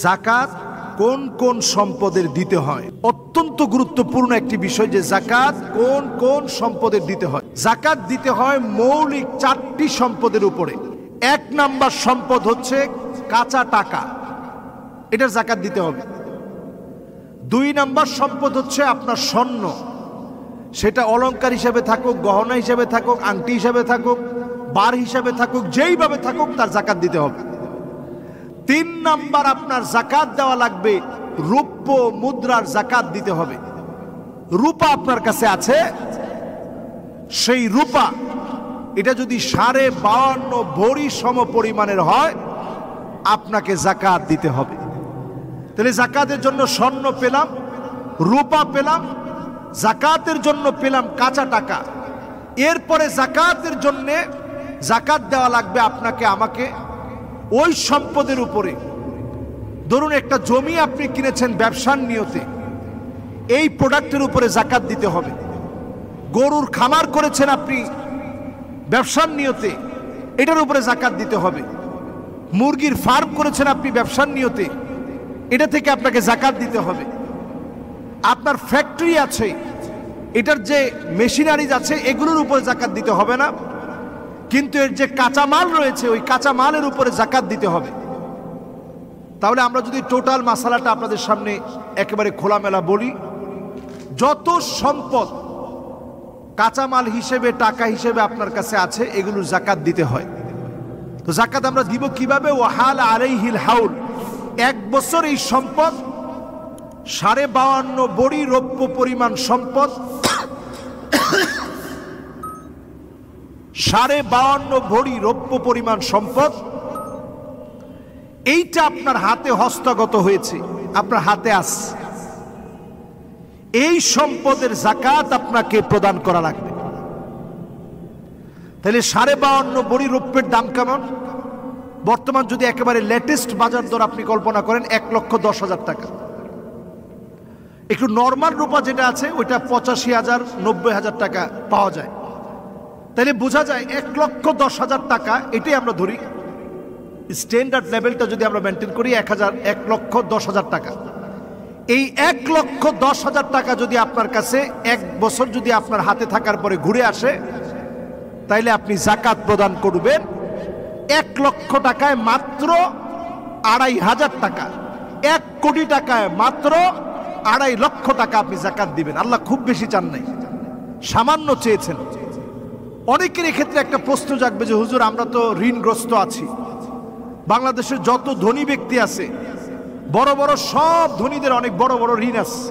যাকাত কোন কোন সম্পদের দিতে হয়। অত্যন্ত গুরুত্বপূর্ণ একটি বিষয় যে যাকাত কোন কোন সম্পদের দিতে হয়। যাকাত দিতে হয় মৌলিক 4টি সম্পদের উপরে। 1 নাম্বার সম্পদ হচ্ছে কাঁচা টাকা, এটার যাকাত দিতে হবে। 2 নাম্বার সম্পদ হচ্ছে আপনার স্বর্ণ, সেটা অলংকার হিসাবে থাকুক, গহনা হিসাবে থাকুক, আংটি হিসাবে থাকুক, বার হিসাবে থাকুক, যেইভাবে থাকুক তার যাকাত দিতে হবে। 3 নাম্বার আপনার যাকাত দেওয়া লাগবে রূপ্য মুদ্রার যাকাত দিতে হবে। রূপা আপনার কাছে আছে, সেই রূপা এটা যদি 52.5 ভরি সম পরিমাণের হয় আপনাকে যাকাত দিতে হবে। তাহলে যাকাতের জন্য স্বর্ণ পেলাম, রূপা পেলাম, যাকাতের জন্য পেলাম কাঁচা টাকা। এরপরে যাকাতের জন্য যাকাত দেওয়া লাগবে আপনাকে আমাকে ওই সম্পদের উপরে। ধরুন একটা জমি আপনি কিনেছেন ব্যবসার নিয়তে, এই প্রোডাক্টের উপরে যাকাত দিতে হবে। গরুর খামার করেছেন আপনি ব্যবসার নিয়তে, এটার উপরে যাকাত দিতে হবে। মুরগির ফার্ম করেছেন আপনি ব্যবসার নিয়তে, এটা থেকে আপনাকে যাকাত দিতে হবে। আপনার ফ্যাক্টরি আছে, এটার যে মেশিনারিজ আছে এগুলোর উপরে যাকাত দিতে হবে না, কিন্তু এর যে কাঁচামাল রয়েছে ওই কাঁচামালের উপরে যাকাত দিতে হবে। তাহলে আমরা যদি টোটাল মাসালাটা আপনাদের সামনে একেবারে খোলামেলা বলি, যত সম্পদ কাঁচামাল হিসেবে টাকা হিসেবে আপনার কাছে আছে এগুলোর যাকাত দিতে হয়। তো যাকাত আমরা দিব কিভাবে? ওয়াহাল আলাইহিল হাউল, 1 বছর এই সম্পদ 52.5 ভরি রৌপ্য পরিমাণ সম্পদ, 52.5 ভরি রৌপ্য পরিমাণ সম্পদ, এইটা আপনার হাতে হস্তগত হয়েছে, আপনার হাতে আছে, এই সম্পদের যাকাত আপনাকে প্রদান করা লাগবে। তাহলে 52.5 ভরি রৌপ্যের দাম কেমন? বর্তমান যদি একেবারে লেটেস্ট বাজার দর আপনি কল্পনা করেন 1,10,000 টাকা। একটু নর্মাল রূপা যেটা আছে ওইটা 85,000 90,000 টাকা পাওয়া যায়। তাহলে বোঝা যায় 1,10,000 টাকা, এটাই আমরা ধরি স্ট্যান্ডার্ড লেভেলটা যদি আমরা মেনটেন করি 1,10,000 টাকা। এই 1,10,000 টাকা যদি আপনার কাছে 1 বছর যদি আপনার হাতে থাকার পরে ঘুরে আসে, তাইলে আপনি যাকাত প্রদান করবেন 1 লক্ষ টাকায় মাত্র 2,500 টাকা। 1 কোটি টাকায় মাত্র 2.5 লক্ষ টাকা আপনি যাকাত দিবেন। আল্লাহ খুব বেশি চান নাই, সামান্য চেয়েছেন। অনেকের ক্ষেত্রে একটা প্রশ্ন জাগবে যে হুজুর আমরা তো ঋণগ্রস্ত আছি। বাংলাদেশের যত ধনী ব্যক্তি আছে বড় বড় সব ধনীদের অনেক বড় বড় ঋণ আছে,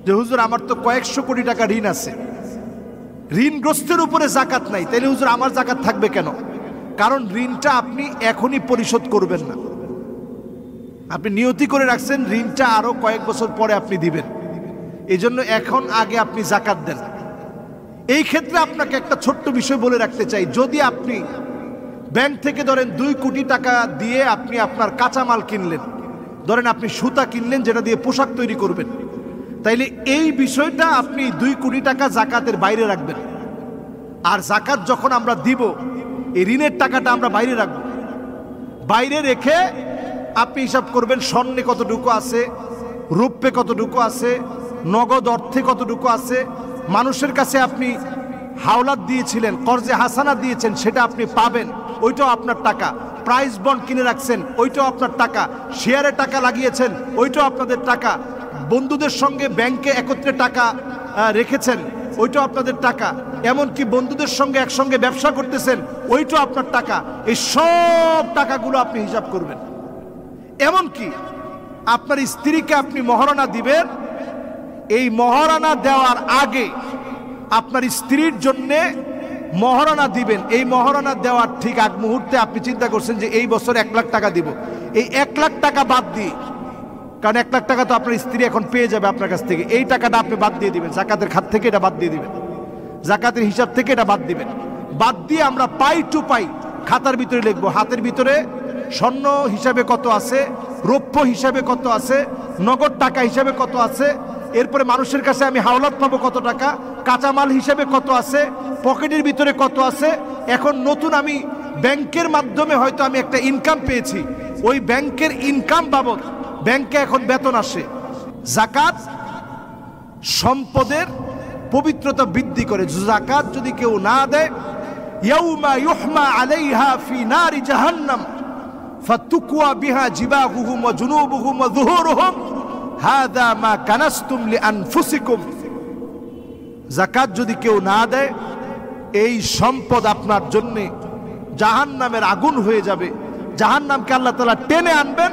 যে হুজুর আমার তো কয়েকশো কোটি টাকা ঋণ আছে, ঋণগ্রস্তের উপরে যাকাত নাই, তাইলে হুজুর আমার যাকাত থাকবে কেন? কারণ ঋণটা আপনি এখনই পরিশোধ করবেন না, আপনি নিয়তি করে রাখছেন ঋণটা আরো কয়েক বছর পরে আপনি দিবেন, এই জন্য এখন আগে আপনি যাকাত দেন। এই ক্ষেত্রে আপনাকে একটা ছোট্ট বিষয় বলে রাখতে চাই, যদি আপনি ব্যাংক থেকে ধরেন 2 কোটি টাকা দিয়ে আপনি আপনার কাঁচামাল কিনলেন, ধরেন আপনি সুতা কিনলেন যেটা দিয়ে পোশাক তৈরি করবেন, তাইলে এই বিষয়টা আপনি 2 কোটি টাকা যাকাতের বাইরে রাখবেন। আর যাকাত যখন আমরা দিব এই ঋণের টাকাটা আমরা বাইরে রাখবো, বাইরে রেখে আপনি হিসাব করবেন স্বর্ণে কতটুকু আছে, রূপে কতটুকু আছে, নগদ অর্থে কতটুকু আছে, মানুষের কাছে আপনি হাওলাত দিয়েছিলেন, কর্জে হাসানা দিয়েছেন, সেটা আপনি পাবেন, ওইটাও আপনার টাকা। প্রাইস বন্ড কিনে রাখছেন, ওইটাও আপনার টাকা। শেয়ারে টাকা লাগিয়েছেন, ওইটাও আপনাদের টাকা। বন্ধুদের সঙ্গে ব্যাংকে একত্রে টাকা রেখেছেন, ওইটাও আপনাদের টাকা। এমনকি বন্ধুদের সঙ্গে একসঙ্গে ব্যবসা করতেছেন, ওইটাও আপনার টাকা। এই সব টাকাগুলো আপনি হিসাব করবেন। এমনকি আপনার স্ত্রীকে আপনি মহারণা দিবেন, এই মহারণা দেওয়ার আগে আপনার স্ত্রীর জন্যে মহারণা দিবেন। এই মহারণা দেওয়ার ঠিক আগ মুহূর্তে আপনি চিন্তা করছেন যে এই বছর 1 লাখ টাকা দিব, এই 1 লাখ টাকা বাদ দিয়ে, কারণ 1 লাখ টাকা তো আপনার স্ত্রী এখন পেয়ে যাবে আপনার কাছ থেকে, এই টাকাটা আপনি বাদ দিয়ে দিবেন, যাকাতের খাত থেকে এটা বাদ দিয়ে দিবেন, যাকাতের হিসাব থেকে এটা বাদ দিবেন। বাদ দিয়ে আমরা পাই টু পাই খাতার ভিতরে লিখবো, হাতের ভিতরে স্বর্ণ হিসাবে কত আছে, রৌপ্য হিসাবে কত আছে, নগদ টাকা হিসাবে কত আছে, এরপরে মানুষের কাছে আমি হাওলাত পাবো কত টাকা, কাঁচামাল হিসাবে কত আছে, পকেটের ভিতরে কত আছে। এখন নতুন আমি ব্যাংকের মাধ্যমে হয়তো আমি একটা ইনকাম পেয়েছি, ওই ব্যাংকের ইনকাম বাবদ ব্যাংকে এখন বেতন আসে। যাকাত সম্পদের পবিত্রতা বৃদ্ধি করে। যাকাত যদি কেউ না দেয়, ইয়াউমা ইউহমা আলাইহা ফি নারি জাহান্নাম ফাতুকওয়া বিহা জিবাহুহুম ওয়া জুনুবুহুম ওয়া যুহুরুহুম হাযা মা কানাসতুম লিআনফুসিকুম। যাকাত যদি কেউ না দেয়, এই সম্পদ আপনার জন্য জাহান্নামের আগুন হয়ে যাবে। জাহান্নামকে আল্লাহ তাআলা টেনে আনবেন,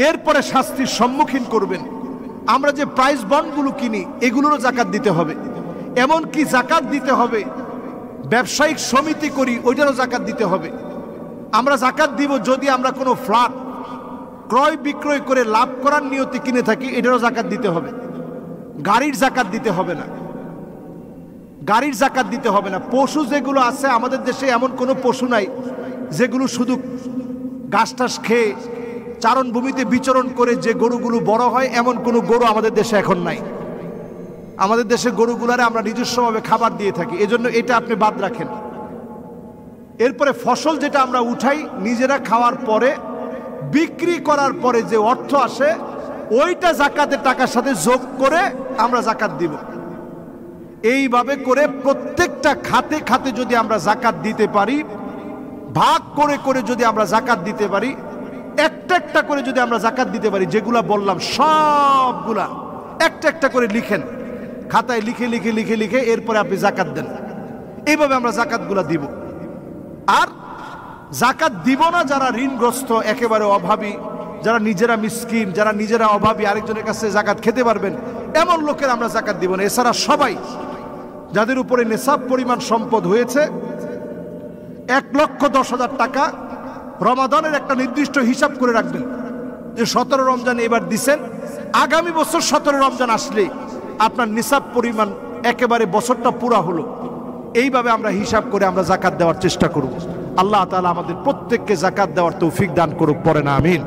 এরপরে শাস্তির সম্মুখীন করবেন। আমরা যে প্রাইজ বন্ডগুলো কিনি, এগুলোরও যাকাত দিতে হবে। এমন কি যাকাত দিতে হবে, ব্যবসায়িক সমিতি করি, ওইটারও যাকাত দিতে হবে। আমরা যাকাত দিব যদি আমরা কোনো ফ্ল্যাট ক্রয় বিক্রয় করে লাভ করার নিয়তে কিনে থাকি, এটারও যাকাত দিতে হবে। গাড়ির যাকাত দিতে হবে না, গাড়ির যাকাত দিতে হবে না। পশু যেগুলো আছে আমাদের দেশে, এমন কোনো পশু নাই যেগুলো শুধু ঘাস টাস খেয়ে চারণভূমিতে বিচরণ করে যে গরুগুলো বড় হয়, এমন কোনো গরু আমাদের দেশে এখন নাই। আমাদের দেশে গরুগুলারে আমরা নিজস্বভাবে খাবার দিয়ে থাকি, এজন্য এটা আপনি বাদ রাখেন। এরপরে ফসল যেটা আমরা উঠাই নিজেরা খাওয়ার পরে, বিক্রি করার পরে যে অর্থ আসে, ওইটা যাকাতের টাকার সাথে যোগ করে আমরা যাকাত দিব। এইভাবে করে প্রত্যেকটা খাতে খাতে যদি আমরা যাকাত দিতে পারি, ভাগ করে করে যদি আমরা যাকাত দিতে পারি, একটা একটা করে যদি আমরা যাকাত দিতে পারি, যেগুলা বললাম সবগুলা একটা একটা করে লিখেন, খাতায় লিখে লিখে লিখে লিখে এরপরে আপনি যাকাত দেন। এইভাবে আমরা যাকাতগুলা দিব। আর যাকাত দিব না যারা ঋণগ্রস্ত, একেবারে অভাবী, যারা নিজেরা মিসকিন, যারা নিজেরা অভাবী, আরেকজনের কাছে যাকাত খেতে পারবেন, এমন লোকের আমরা যাকাত দিব না। এছাড়া সবাই যাদের উপরে নেশাব পরিমাণ সম্পদ হয়েছে, 1,10,000 টাকা রমাদানের একটা নির্দিষ্ট হিসাব করে রাখবেন যে 17 রমজান এবার দিছেন, আগামী বছর 17 রমজান আসলে আপনার নিসাব পরিমাণ একেবারে বছরটা পুরা হলো। এইভাবে আমরা হিসাব করে আমরা যাকাত দেওয়ার চেষ্টা করব। আল্লাহ তাআলা আমাদের প্রত্যেককে যাকাত দেওয়ার তৌফিক দান করুক, পড়েন আমিন।